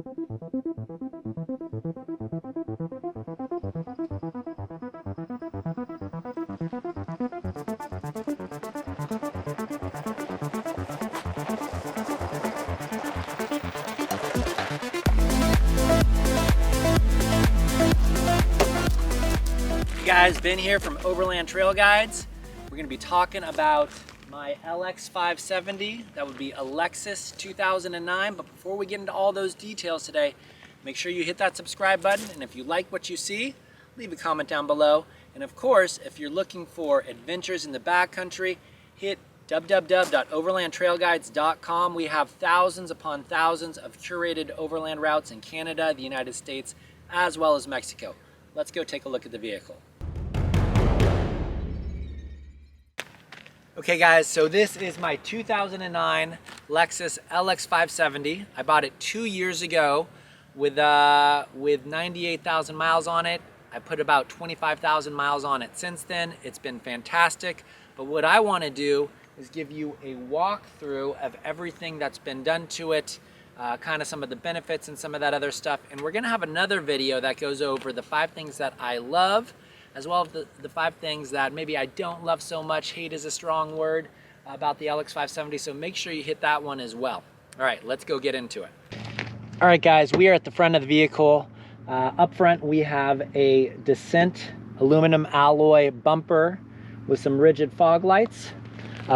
Guys, Ben here from Overland Trail Guides. We're going to be talking about my LX570. That would be a Lexus 2009. But before we get into all those details today, make sure you hit that subscribe button. And if you like what you see, leave a comment down below. And of course, if you're looking for adventures in the backcountry, hit www.overlandtrailguides.com. We have thousands upon thousands of curated overland routes in Canada, the United States, as well as Mexico. Let's go take a look at the vehicle. Okay guys, so this is my 2009 Lexus LX570. I bought it 2 years ago with 98,000 miles on it. I put about 25,000 miles on it since then. It's been fantastic. But what I want to do is give you a walkthrough of everything that's been done to it, kind of some of the benefits and some of that other stuff. And we're gonna have another video that goes over the 5 things that I love, as well as the 5 things that maybe I don't love so much. Hate is a strong word about the LX570, so make sure you hit that one as well. All right, let's go get into it. All right guys, we are at the front of the vehicle. Up front we have a Descent aluminum alloy bumper with some rigid fog lights.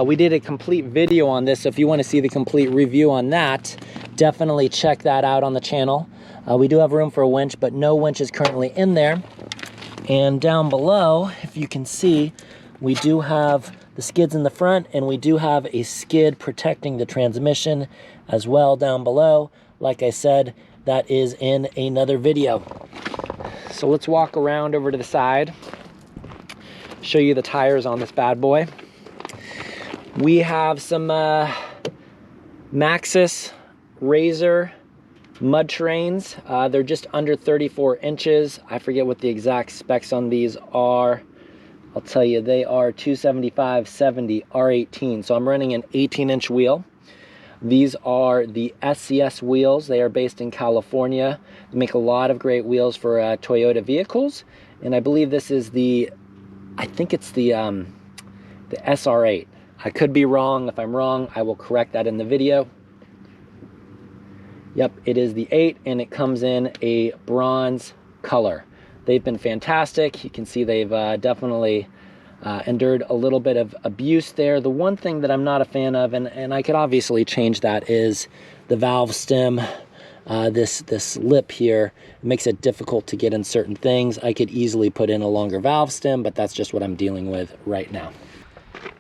We did a complete video on this, so if you want to see the complete review on that, definitely check that out on the channel. We do have room for a winch, but no winch is currently in there. And down below, if you can see, we do have the skids in the front, and we do have a skid protecting the transmission as well down below. Like I said, that is in another video. So let's walk around over to the side, show you the tires on this bad boy. We have some Maxxis Razor mud terrains. They're just under 34 inches. I forget what the exact specs on these are. I'll tell you, they are 275/70 R18. So I'm running an 18-inch wheel. These are the SCS wheels. They are based in California. They make a lot of great wheels for Toyota vehicles. And I believe this is the, I think it's the SR8. I could be wrong. If I'm wrong, I will correct that in the video. Yep, it is the 8, and it comes in a bronze color. They've been fantastic. You can see they've definitely endured a little bit of abuse there. The one thing that I'm not a fan of, and I could obviously change that, is the valve stem. This lip here makes it difficult to get in certain things. I could easily put in a longer valve stem, but that's just what I'm dealing with right now.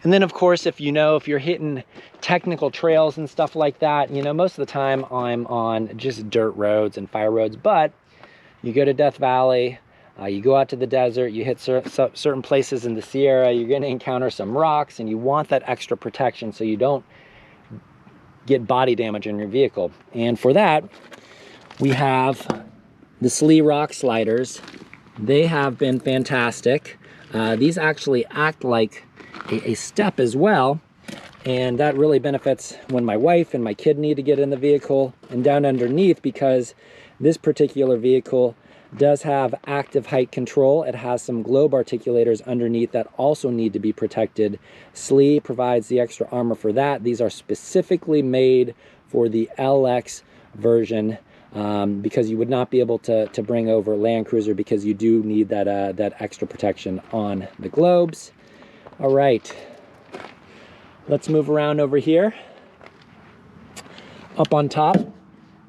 And then of course, if you're hitting technical trails and stuff like that, you know, most of the time I'm on just dirt roads and fire roads, but you go to Death Valley, you go out to the desert, you hit certain places in the Sierra, you're going to encounter some rocks, and you want that extra protection so you don't get body damage in your vehicle. And for that, we have the Slee rock sliders. They have been fantastic. These actually act like a step as well, and that really benefits when my wife and my kid need to get in the vehicle. And down underneath, because this particular vehicle does have active height control, it has some globe articulators underneath that also need to be protected. Slee provides the extra armor for that. These are specifically made for the LX version, because you would not be able to bring over Land Cruiser, because you do need that extra protection on the globes. All right, let's move around over here. Up on top,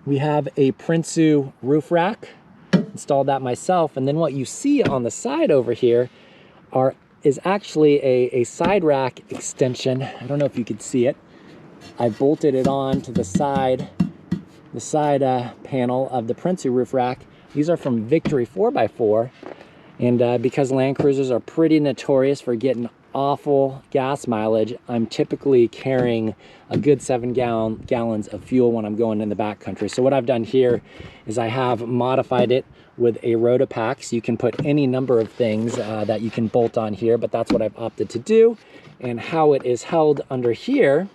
we have a Prinsu roof rack. Installed that myself. And then what you see on the side over here is actually a side rack extension. I don't know if you could see it. I bolted it on to the side panel of the Prinsu roof rack. These are from Victory 4x4. And because Land Cruisers are pretty notorious for getting awful gas mileage, I'm typically carrying a good 7 gallons of fuel when I'm going in the backcountry. So what I've done here is I have modified it with a Rotopack. So you can put any number of things that you can bolt on here, but that's what I've opted to do. And how it is held under here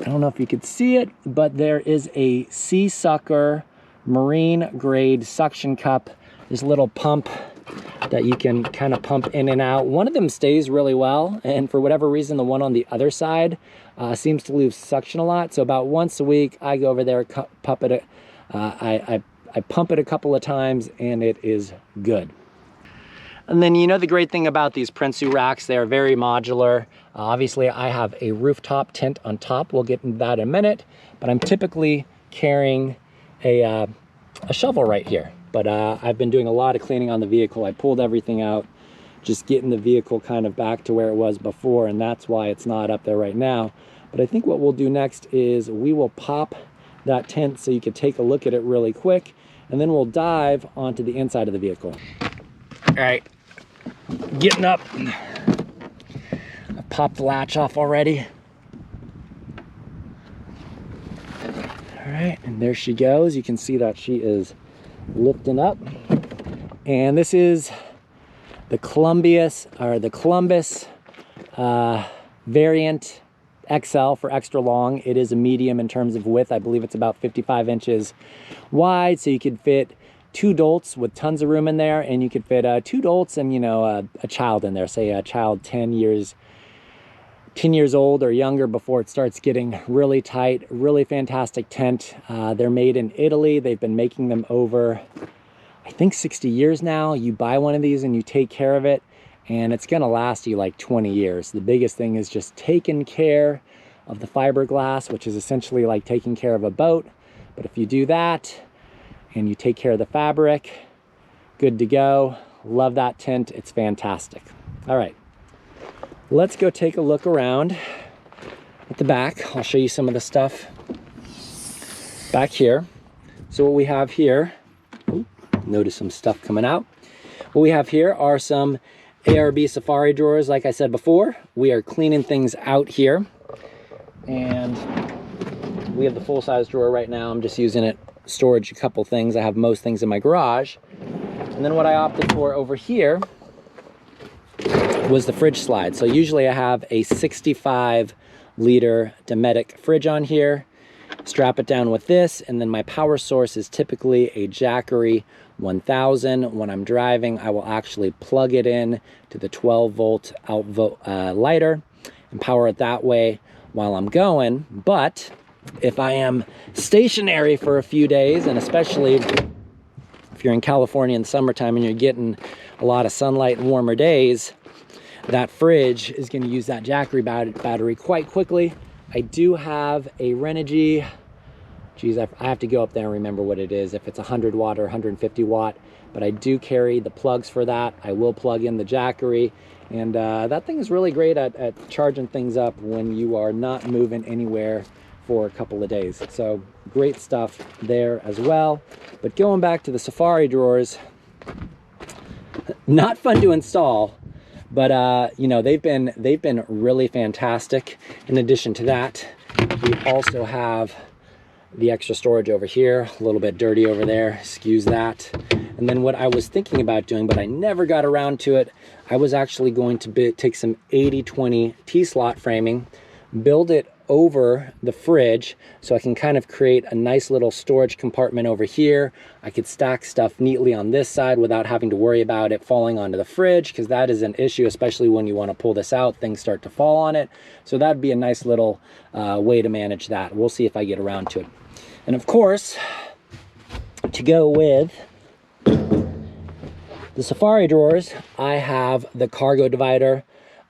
I don't know if you could see it, but there is a Sea Sucker marine grade suction cup. This little pump that you can kind of pump in and out. One of them stays really well, and for whatever reason, the one on the other side seems to lose suction a lot. So about once a week, I go over there, pump it. I pump it a couple of times, and it is good. And then, you know, the great thing about these Prinsu racks, they are very modular. Obviously, I have a rooftop tent on top. We'll get into that in a minute, but I'm typically carrying a shovel right here. But I've been doing a lot of cleaning on the vehicle. I pulled everything out, just getting the vehicle kind of back to where it was before, and that's why it's not up there right now. But I think what we'll do next is we will pop that tent so you can take a look at it really quick, and then we'll dive onto the inside of the vehicle. All right, getting up. I popped the latch off already. All right, and there she goes. You can see that she is lifting up. And this is the Columbus variant XL for extra long. It is a medium in terms of width. I believe it's about 55 inches wide, so you could fit 2 adults with tons of room in there, and you could fit 2 adults and, you know, a child in there, say a child 10 years old or younger before it starts getting really tight. Really fantastic tent. They're made in Italy. They've been making them over, I think, 60 years now. You buy one of these and you take care of it, and it's gonna last you like 20 years. The biggest thing is just taking care of the fiberglass, which is essentially like taking care of a boat. But if you do that and you take care of the fabric, good to go. Love that tent. It's fantastic. All right. Let's go take a look around at the back. I'll show you some of the stuff back here. So what we have here, notice some stuff coming out. What we have here are some ARB safari drawers. Like I said before, we are cleaning things out here. And we have the full-size drawer right now. I'm just using it, storage a couple things. I have most things in my garage. And then what I opted for over here was the fridge slide. So usually I have a 65-liter Dometic fridge on here. Strap it down with this, and then my power source is typically a Jackery 1000. When I'm driving, I will actually plug it in to the 12-volt lighter and power it that way while I'm going. But if I am stationary for a few days, and especially if you're in California in summertime and you're getting a lot of sunlight and warmer days, that fridge is going to use that Jackery battery quite quickly. I do have a Renogy, geez, I have to go up there and remember what it is, if it's 100 watt or 150 watt, but I do carry the plugs for that. I will plug in the Jackery, and that thing is really great at charging things up when you are not moving anywhere for a couple of days. So great stuff there as well. But going back to the safari drawers, not fun to install, but you know, they've been really fantastic. In addition to that, we also have the extra storage over here, a little bit dirty over there, excuse that. And then what I was thinking about doing, but I never got around to it, I was actually going to take some 80/20 T-slot framing, build it over the fridge so I can kind of create a nice little storage compartment over here. I could stack stuff neatly on this side without having to worry about it falling onto the fridge, because that is an issue, especially when you want to pull this out, things start to fall on it. So that'd be a nice little way to manage that. We'll see if I get around to it. And of course, to go with the safari drawers, I have the cargo divider.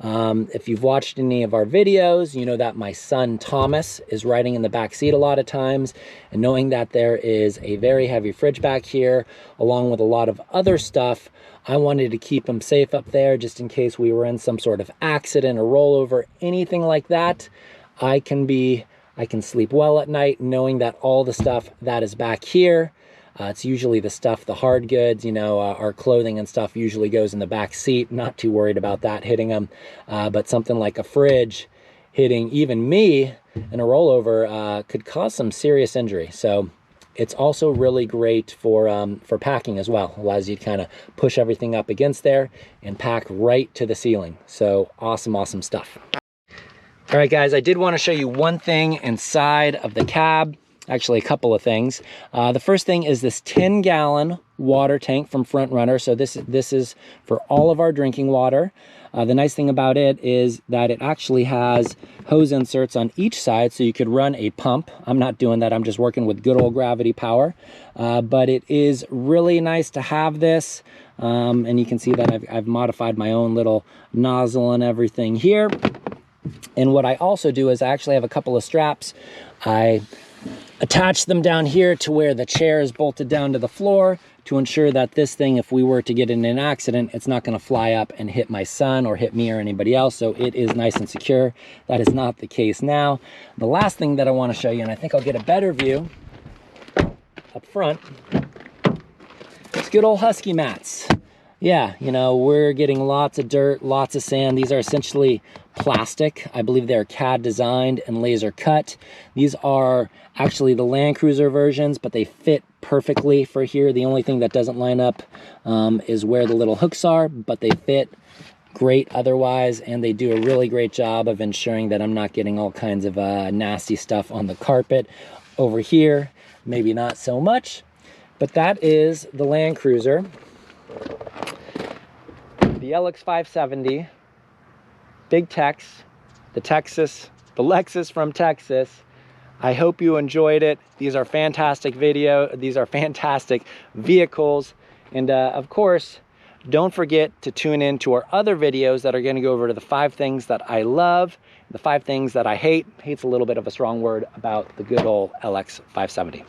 If you've watched any of our videos, you know that my son Thomas is riding in the back seat a lot of times, and knowing that there is a very heavy fridge back here along with a lot of other stuff, I wanted to keep him safe up there just in case we were in some sort of accident or rollover, anything like that. I can sleep well at night knowing that all the stuff that is back here, it's usually the stuff, the hard goods, you know, our clothing and stuff usually goes in the back seat. Not too worried about that hitting them. But something like a fridge hitting even me in a rollover could cause some serious injury. So it's also really great for packing as well. Allows you to kind of push everything up against there and pack right to the ceiling. So awesome, awesome stuff. All right, guys, I did want to show you one thing inside of the cab. Actually, a couple of things. The first thing is this 10-gallon water tank from Front Runner. So this is for all of our drinking water. The nice thing about it is that it actually has hose inserts on each side, so you could run a pump. I'm not doing that. I'm just working with good old gravity power. But it is really nice to have this. And you can see that I've modified my own little nozzle and everything here. And what I also do is I actually have a couple of straps. I attach them down here to where the chair is bolted down to the floor to ensure that this thing, if we were to get in an accident, it's not going to fly up and hit my son or hit me or anybody else. So it is nice and secure. That is not the case now. The last thing that I want to show you, and I think I'll get a better view up front, it's good old Husky mats. Yeah, you know, we're getting lots of dirt, lots of sand. These are essentially plastic. I believe they're CAD designed and laser cut. These are actually the Land Cruiser versions, but they fit perfectly for here. The only thing that doesn't line up is where the little hooks are, but they fit great otherwise, and they do a really great job of ensuring that I'm not getting all kinds of nasty stuff on the carpet. Over here, maybe not so much, but that is the Land Cruiser. The LX570, Big Tex, the Lexus from Texas. I hope you enjoyed it. These are fantastic these are fantastic vehicles. And of course, don't forget to tune in to our other videos that are going to go over to the 5 things that I love, the 5 things that I hate. Hate's a little bit of a strong word about the good old LX570.